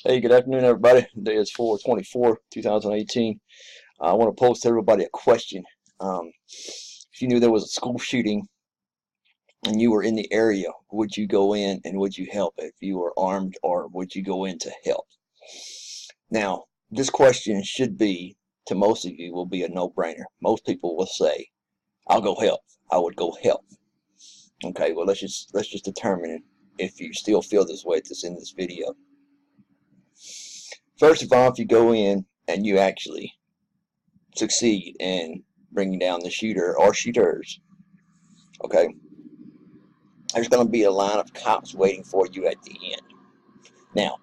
Hey, good afternoon, everybody. Today is 4/24, 2018. I want to pose to everybody a question. If you knew there was a school shooting and you were in the area, would you go in and would you help if you were armed, or would you go in to help? Now, this question should be, to most of you, will be a no-brainer. Most people will say, "I'll go help. I would go help." Okay, well, let's just determine if you still feel this way at this in this video. First of all, if you go in and you actually succeed in bringing down the shooter or shooters, okay, there's going to be a line of cops waiting for you at the end. Now,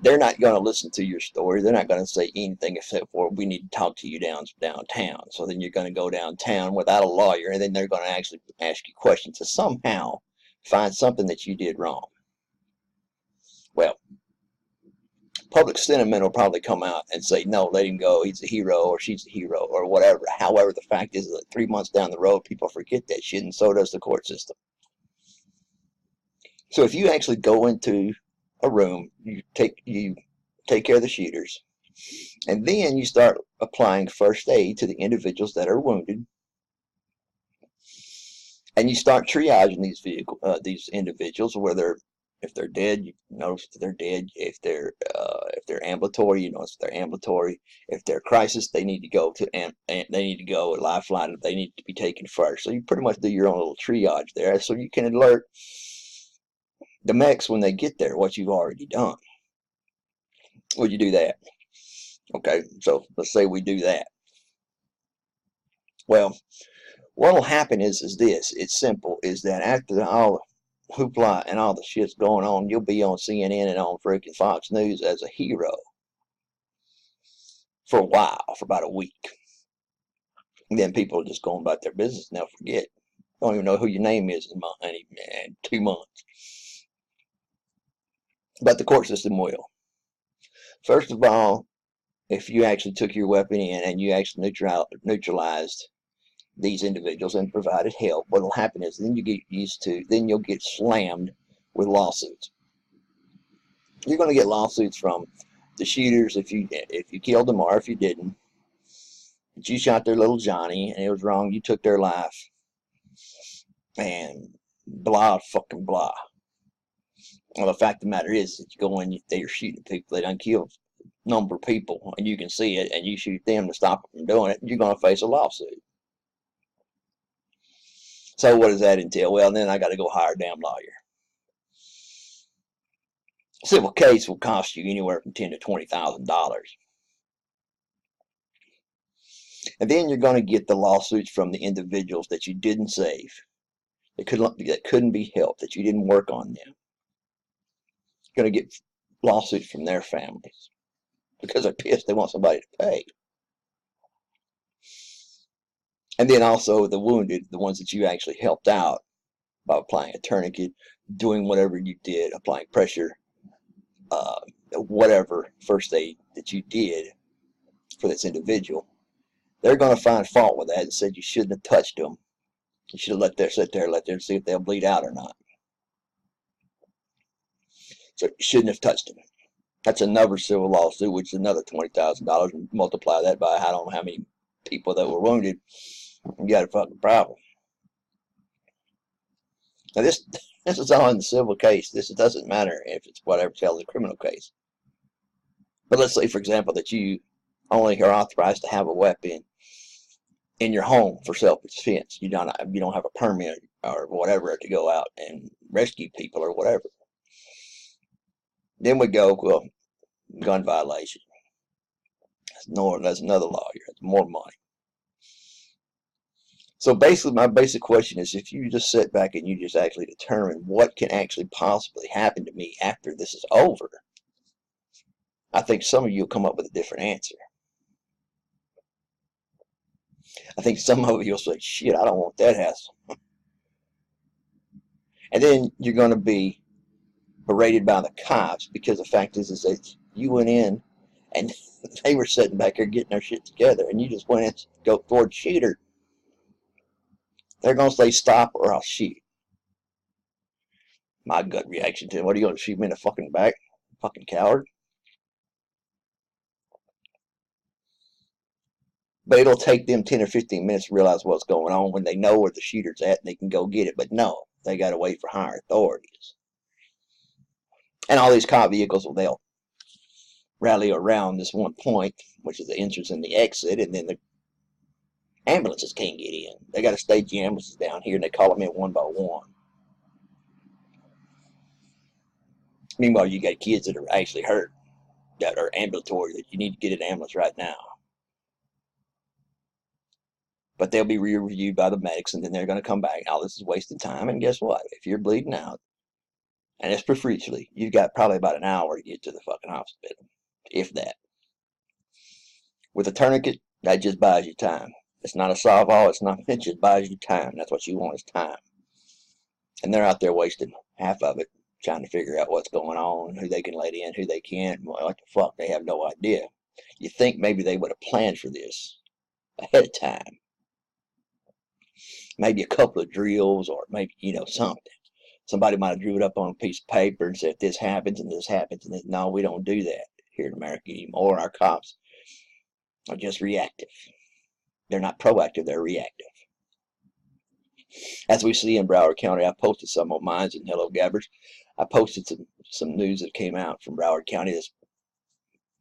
they're not going to listen to your story. They're not going to say anything except for, "We need to talk to you downtown." So then you're going to go downtown without a lawyer, and then they're going to actually ask you questions to somehow find something that you did wrong. Well, public sentiment will probably come out and say, "No, let him go. He's a hero, or she's a hero, or whatever." However, the fact is that 3 months down the road, people forget that shit, and so does the court system. So if you actually go into a room, you take care of the shooters, and then you start applying first aid to the individuals that are wounded, and you start triaging these individuals, whether if they're dead, you notice that they're dead. If they're ambulatory, you notice they're ambulatory. If they're crisis, they need to go to and they need to go a lifeline. They need to be taken first. So you pretty much do your own little triage there, so you can alert the mechs when they get there what you've already done. Would you do that? Okay, so let's say we do that. Well, what will happen is this. It's simple. Is that after all the hoopla and all the shit's going on, you'll be on CNN and on freaking Fox News as a hero for a while, for about a week. And then people are just going about their business and they'll forget. Don't even know who your name is in 2 months. But the court system will. First of all, if you actually took your weapon in and you actually neutralized these individuals and provided help, what will happen is then you'll get slammed with lawsuits. You're going to get lawsuits from the shooters if you killed them, or if you didn't. But you shot their little Johnny and it was wrong. You took their life, and blah fucking blah. Well, the fact of the matter is that you go in, they're shooting people. They done killed a number of people, and you can see it, and you shoot them to stop them from doing it. You're going to face a lawsuit. So what does that entail? Well, then I got to go hire a damn lawyer. Civil case will cost you anywhere from $10,000 to $20,000. And then you're going to get the lawsuits from the individuals that you didn't save, that couldn't be helped, that you didn't work on them. You're going to get lawsuits from their families because they're pissed. They want somebody to pay. And then also the wounded, the ones that you actually helped out by applying a tourniquet, doing whatever you did, applying pressure, whatever first aid that you did for this individual. They're going to find fault with that and said you shouldn't have touched them. You should have sit there, let them see if they'll bleed out or not. So you shouldn't have touched them. That's another civil lawsuit, which is another $20,000, and multiply that by I don't know how many people that were wounded. You got a fucking problem. Now this is all in the civil case. This doesn't matter if it's whatever tells a criminal case. But let's say, for example, that you only are authorized to have a weapon in your home for self-defense. You don't have a permit or whatever to go out and rescue people or whatever. Then we go, well, gun violation. That's another lawyer. That's more money. So basically, my basic question is, if you just sit back and you just actually determine what can actually possibly happen to me after this is over, I think some of you will come up with a different answer. I think some of you will say, "Shit, I don't want that hassle." And then you're going to be berated by the cops because the fact is that you went in and they were sitting back there getting their shit together, and you just went in to go toward the shooter. They're going to say, "Stop or I'll shoot." My gut reaction to it, what are you going to shoot me in the fucking back? Fucking coward. But it'll take them 10 or 15 minutes to realize what's going on when they know where the shooter's at and they can go get it. But no, they got to wait for higher authorities. And all these cop vehicles, they'll rally around this one point, which is the entrance and the exit, and then the ambulances can't get in. They got to stage the ambulances down here, and they call them in one by one. Meanwhile, you got kids that are actually hurt, that are ambulatory, that you need to get an ambulance right now. But they'll be reviewed by the medics, and then they're going to come back. All this is wasting time, and guess what? If you're bleeding out, and it's profusely, you've got probably about an hour to get to the fucking hospital, if that. With a tourniquet, that just buys you time. It's not a solve-all. It's not. It just buys you time. That's what you want is time. And they're out there wasting half of it trying to figure out what's going on, who they can let in, who they can't. What the fuck? They have no idea. You think maybe they would have planned for this ahead of time. Maybe a couple of drills, or maybe, something. Somebody might have drew it up on a piece of paper and said, if this happens and this happens, and this. No, we don't do that here in America anymore. Our cops are just reactive. They're not proactive, they're reactive. As we see in Broward County, I posted some on mine and Hello Gabbers. I posted some news that came out from Broward County this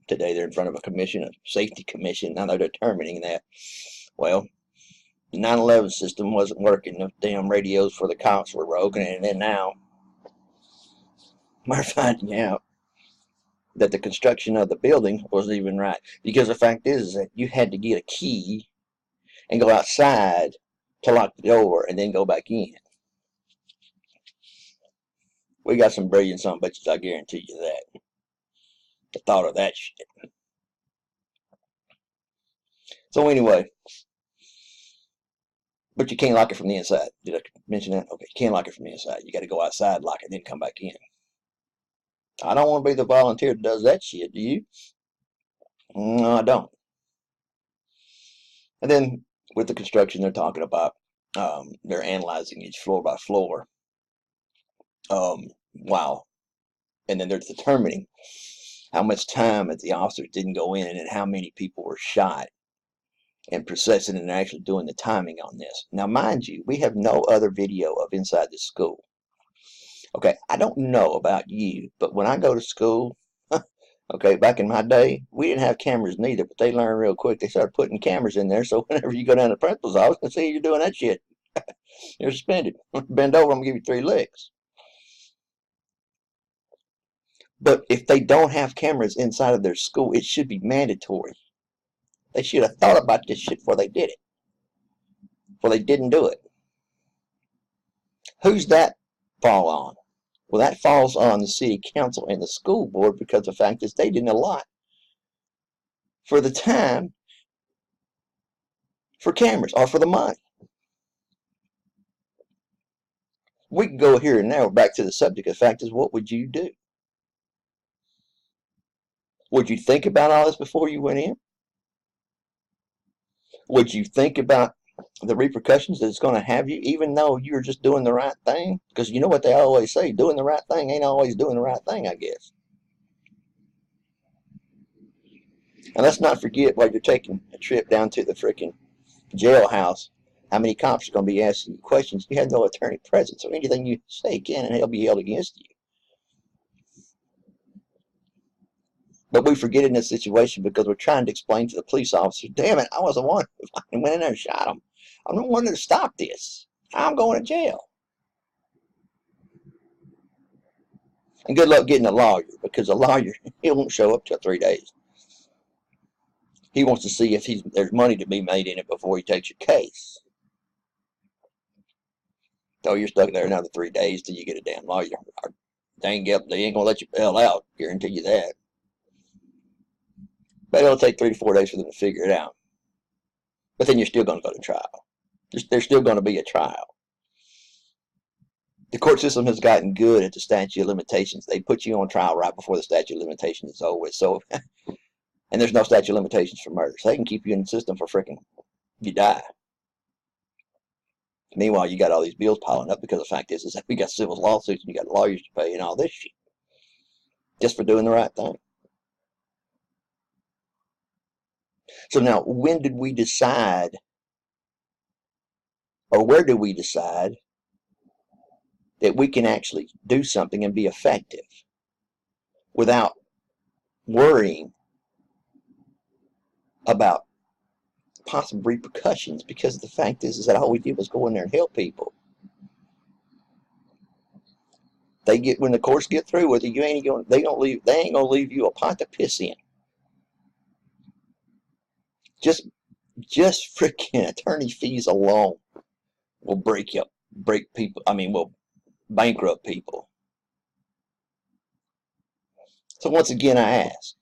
today. They're in front of a commission, a safety commission. Now they're determining that, well, the 9/11 system wasn't working. The damn radios for the cops were broken, and then now we're finding out that the construction of the building wasn't even right. Because the fact is that you had to get a key and go outside to lock the door and then go back in. We got some brilliant son of bitches, I guarantee you that. The thought of that shit. So anyway, but you can't lock it from the inside. Did I mention that? Okay, you can't lock it from the inside. You got to go outside, lock it, then come back in. I don't want to be the volunteer that does that shit, do you? No, I don't. And then with the construction, they're talking about, they're analyzing each floor by floor. Wow. And then they're determining how much time that the officers didn't go in and how many people were shot, and processing and actually doing the timing on this. Now, mind you, we have no other video of inside the school. Okay, I don't know about you, but when I go to school, okay, back in my day, we didn't have cameras neither, but they learned real quick. They started putting cameras in there, so whenever you go down to the principal's office and see you're doing that shit, you're suspended. Bend over, I'm going to give you 3 licks. But if they don't have cameras inside of their school, it should be mandatory. They should have thought about this shit before they did it. Before they didn't do it. Who's that fall on? Well, that falls on the city council and the school board, because the fact is they didn't allot for the time for cameras or for the money. We can go here and now back to the subject. The fact is, what would you do? Would you think about all this before you went in? Would you think about the repercussions that it's going to have you, even though you're just doing the right thing? Because you know what they always say, doing the right thing ain't always doing the right thing, I guess. And let's not forget, while you're taking a trip down to the freaking jailhouse, how many cops are going to be asking you questions. You have no attorney present, so anything you say can and he'll be held against you. But we forget in this situation because we're trying to explain to the police officer, damn it, I was the one who fucking went in there and shot him. I'm the one to stop this. I'm going to jail. And good luck getting a lawyer, because a lawyer, he won't show up till 3 days. He wants to see if there's money to be made in it before he takes your case. So you're stuck there another 3 days till you get a damn lawyer. They ain't going to let you bail out, guarantee you that. But it'll take 3 to 4 days for them to figure it out. But then you're still going to go to trial. There's still going to be a trial. The court system has gotten good at the statute of limitations. They put you on trial right before the statute of limitations is over with. So, and there's no statute of limitations for murder. So they can keep you in the system for freaking you die. Meanwhile, you got all these bills piling up because the fact is that we got civil lawsuits and you got lawyers to pay and all this shit. Just for doing the right thing. So now, when did we decide, or where do we decide that we can actually do something and be effective without worrying about possible repercussions? Because the fact is that all we did was go in there and help people. When the courts get through with it, they ain't gonna leave you a pot to piss in. Just freaking attorney fees alone will break people. Will bankrupt people. So once again, I ask,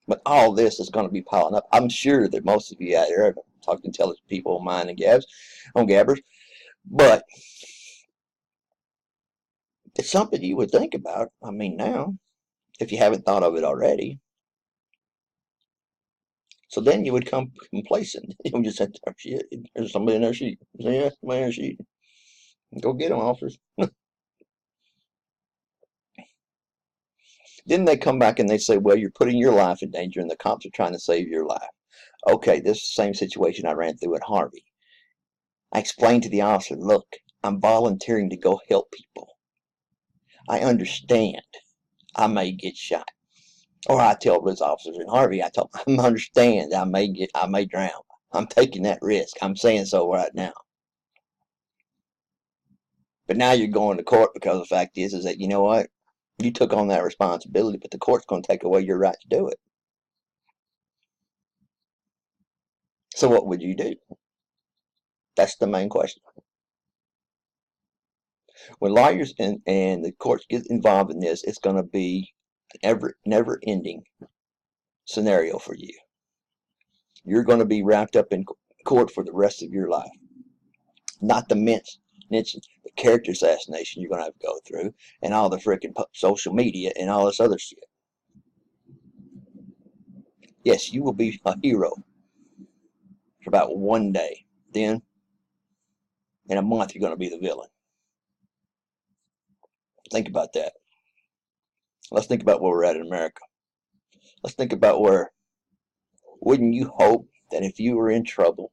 but all this is going to be piling up. I'm sure that most of you out there have talked to intelligent people on mine and Gabbers, but it's something you would think about. Now, if you haven't thought of it already. So then you would come complacent. You would just say, oh, shit, there's somebody in their sheet. Yeah, somebody in their sheet. Go get them, officers. Then they come back and they say, well, you're putting your life in danger and the cops are trying to save your life. Okay, this is the same situation I ran through at Harvey. I explained to the officer, look, I'm volunteering to go help people. I understand I may get shot. Or I tell those officers in Harvey, I understand I may drown. I'm taking that risk. I'm saying so right now. But now you're going to court because the fact is that, you know what? You took on that responsibility, but the court's going to take away your right to do it. So what would you do? That's the main question. When lawyers and the courts get involved in this, it's going to be an never-ending scenario for you. You're going to be wrapped up in court for the rest of your life. Not to mention the character assassination you're going to have to go through, and all the freaking social media and all this other shit. Yes, you will be a hero for about one day. Then, in a month, you're going to be the villain. Think about that. Let's think about where we're at in America. Let's think about wouldn't you hope that if you were in trouble,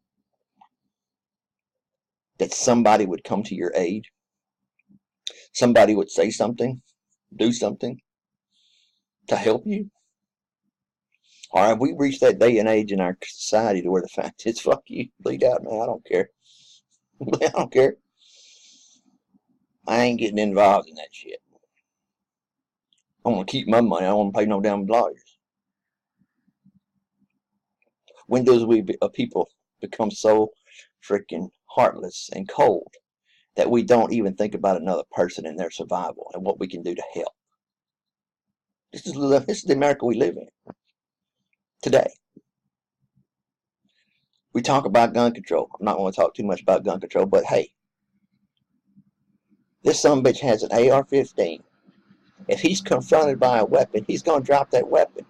that somebody would come to your aid? Somebody would say something, do something to help you? Or have we reached that day and age in our society to where the fact is, fuck you, bleed out, man, I don't care. I don't care. I ain't getting involved in that shit. I want to keep my money. I don't want to pay no damn lawyers. When does people become so freaking heartless and cold that we don't even think about another person and their survival and what we can do to help? This is the America we live in today. We talk about gun control. I'm not going to talk too much about gun control, but hey, this sumbitch has an AR-15. If he's confronted by a weapon, he's going to drop that weapon.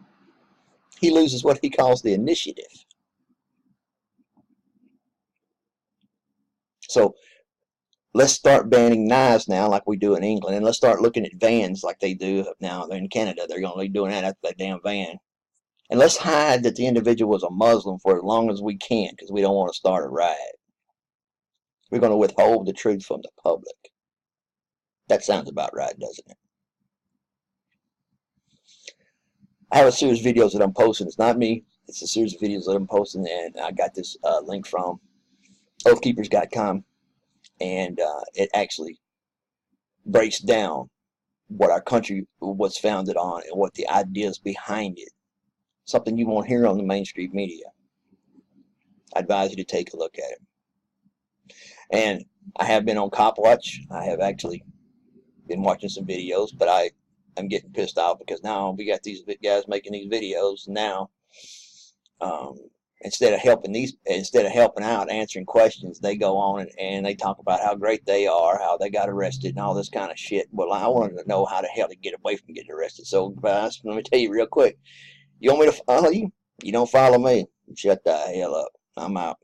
He loses what he calls the initiative. So let's start banning knives now like we do in England, and let's start looking at vans like they do now in Canada. They're going to be doing that after that damn van. And let's hide that the individual was a Muslim for as long as we can, because we don't want to start a riot. We're going to withhold the truth from the public. That sounds about right, doesn't it? I have a series of videos that I'm posting. It's not me. It's a series of videos that I'm posting, and I got this link from oathkeepers.com, and it actually breaks down what our country was founded on and what the ideas behind it. Something you won't hear on the mainstream media. I advise you to take a look at it. And I have been on Cop Watch. I have actually been watching some videos, but I'm getting pissed off because now we got these guys making these videos now. Instead of helping out, answering questions, they go on and they talk about how great they are, how they got arrested, and all this kind of shit. Well, I wanted to know how the hell to get away from getting arrested. So, guys, let me tell you real quick. You want me to follow you? You don't follow me. Shut the hell up. I'm out.